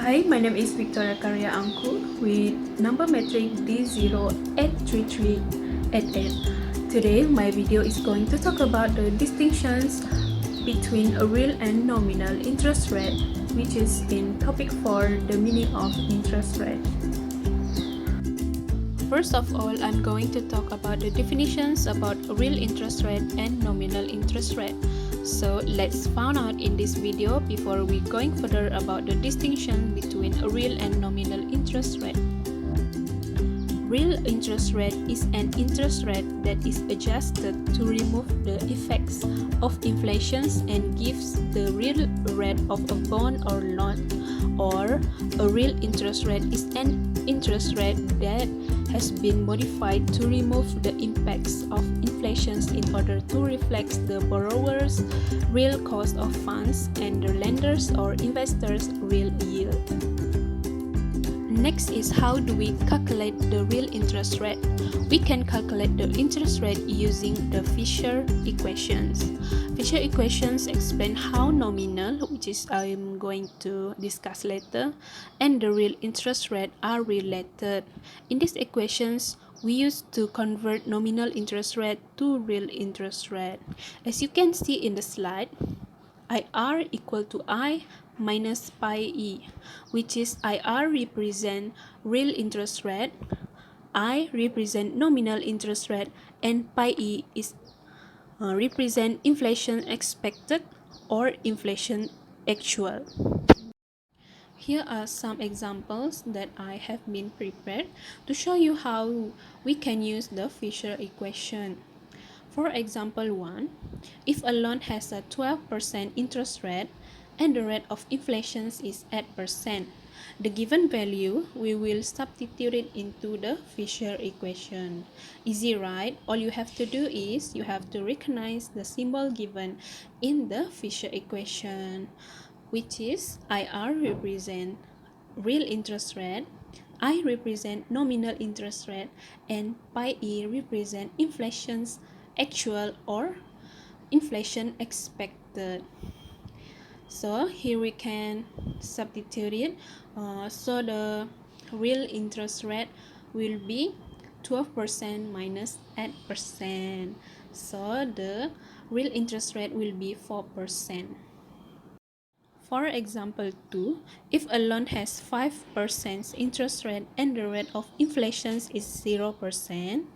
Hi, my name is Victoria Karya Angku with number metric D083388. Today, my video is going to talk about the distinctions between a real and nominal interest rate, which is in topic 4, the meaning of interest rate. First of all, I'm going to talk about the definitions about real interest rate and nominal interest rate. So let's find out in this video before we going further about the distinction between a real and nominal interest rate. Real interest rate is an interest rate that is adjusted to remove the effects of inflation and gives the real rate of a bond or loan. Or a real interest rate is an interest rate that has been modified to remove the impacts of inflation in order to reflect the borrower's real cost of funds and the lender's or investor's real yield. Next is how do we calculate the real interest rate? We can calculate the interest rate using the Fisher equations. Fisher equations explain how nominal, which is I'm going to discuss later, and the real interest rate are related. In these equations, we used to convert nominal interest rate to real interest rate. As you can see in the slide, IR equal to I minus pi E, which is IR represent real interest rate, I represent nominal interest rate, and pi E is represent inflation expected or inflation actual. Here are some examples that I have been prepared to show you how we can use the Fisher equation. For example 1, if a loan has a 12% interest rate and the rate of inflation is 8%, the given value, we will substitute it into the Fisher equation. Easy, right? All you have to do is you have to recognize the symbol given in the Fisher equation, which is IR represent real interest rate, I represent nominal interest rate, and pi E represent inflation's actual or inflation expected. So here we can substitute it. So the real interest rate will be 12% minus 8%. So the real interest rate will be 4%. For example 2, if a loan has 5% interest rate and the rate of inflation is 0%,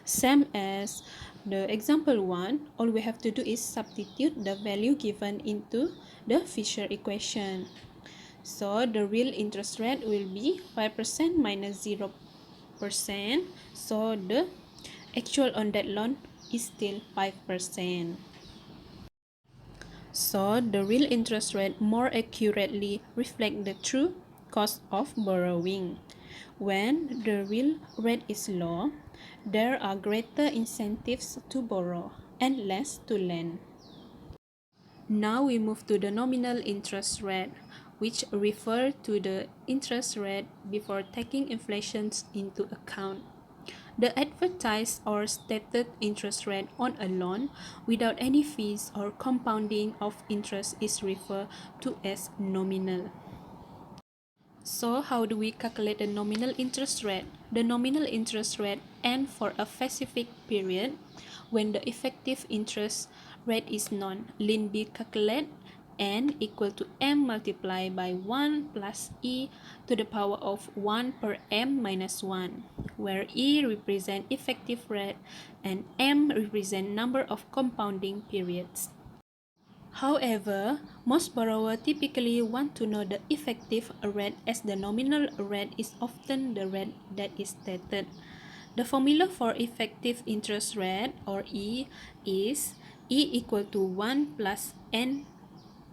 same as the example 1, all we have to do is substitute the value given into the Fisher equation. So the real interest rate will be 5% minus 0%. So the actual on that loan is still 5%. So the real interest rate more accurately reflect the true cost of borrowing. When the real rate is low, there are greater incentives to borrow and less to lend. Now we move to the nominal interest rate, which refer to the interest rate before taking inflation into account. The advertised or stated interest rate on a loan without any fees or compounding of interest is referred to as nominal. So how do we calculate the nominal interest rate? The nominal interest rate ends for a specific period when the effective interest rate is known. Lin be calculated n equal to m multiplied by 1 plus e to the power of 1 per m minus 1, where e represent effective rate and m represent number of compounding periods. However, most borrowers typically want to know the effective rate as the nominal rate is often the rate that is stated. The formula for effective interest rate or E is E equal to 1 plus n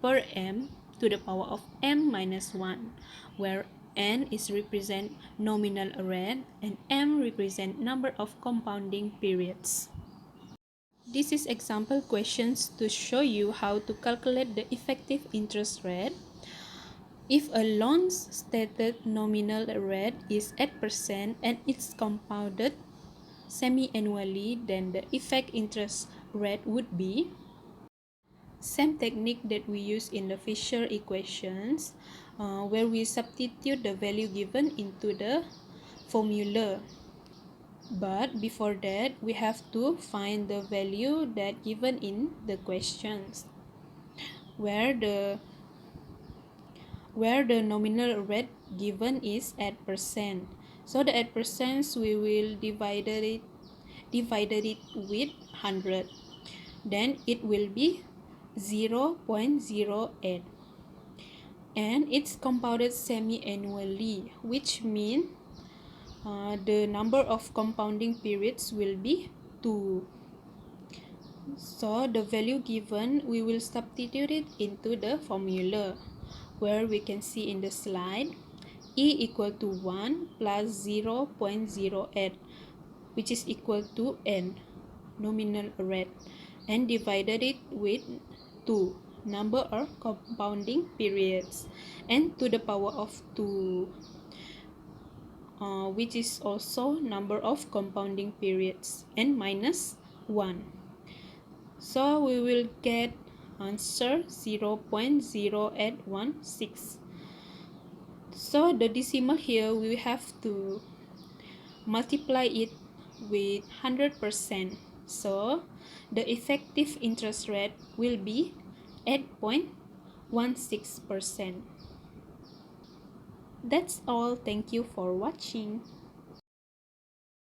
per m to the power of m minus 1, where n is represent nominal rate and m represent number of compounding periods. This is example questions to show you how to calculate the effective interest rate. If a loan's stated nominal rate is 8% and it's compounded semi-annually, then the effective interest rate would be same technique that we use in the Fisher equations. where we substitute the value given into the formula. But before that, we have to find the value that given in the questions, where the nominal rate given is at percent. So the at percents we will divide it with 100. Then it will be 0.08, and it's compounded semi-annually, which means the number of compounding periods will be 2. So the value given, we will substitute it into the formula, where we can see in the slide E equal to 1 plus 0.08, which is equal to N, nominal rate, and divided it with 2, number of compounding periods, and to the power of 2, which is also number of compounding periods, and minus 1. So we will get answer 0.0816. So the decimal here, we have to multiply it with 100%. So the effective interest rate will be 8.16%. That's all. Thank you for watching.